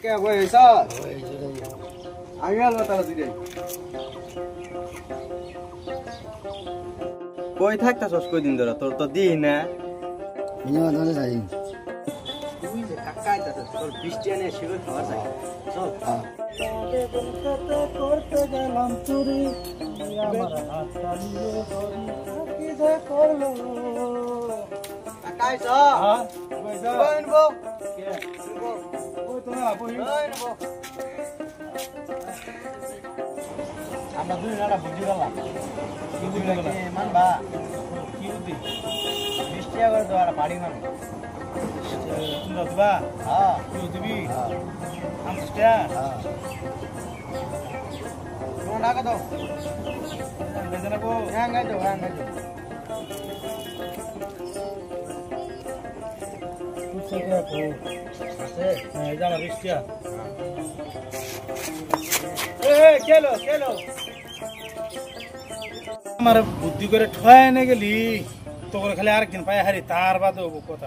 কে বইছ আমি আলো তারা দিই কই থাকতাছস কই দিন ধরে তোর তো দিই না ইয়া দলে যাই তুই যে কাকাইতাছস তোর বৃষ্টি আনে শিবের খাবার চাই চল করতে গেলাম চুরি আমার হাতটা নিয়ে ধরি কি যে করলো কাকাইছ হ্যাঁ কইছ কইনবো কে কই তো না বই কইনবো আমরা দুই নাড়া বুঝি গেলাম কি বুঝি গেলাম মানবা কি বুদ্ধি বৃষ্টি আবার তো আর বাড়ি মানে তুমি দিবা হ্যাঁ তুই দিবি হ্যাঁ আমস্টা হ্যাঁ কোন টাকা দাও বেজনা কো হ্যাঁ গাই দাও হ্যাঁ গাই দাও তুই সব রাখো আছে হ্যাঁ জানা বৃষ্টি কেলো আমার বুদ্ধি করে ঠয় এনে গেলি তো খালি আরেকদিন পায়ে হারি তার বাদ কথা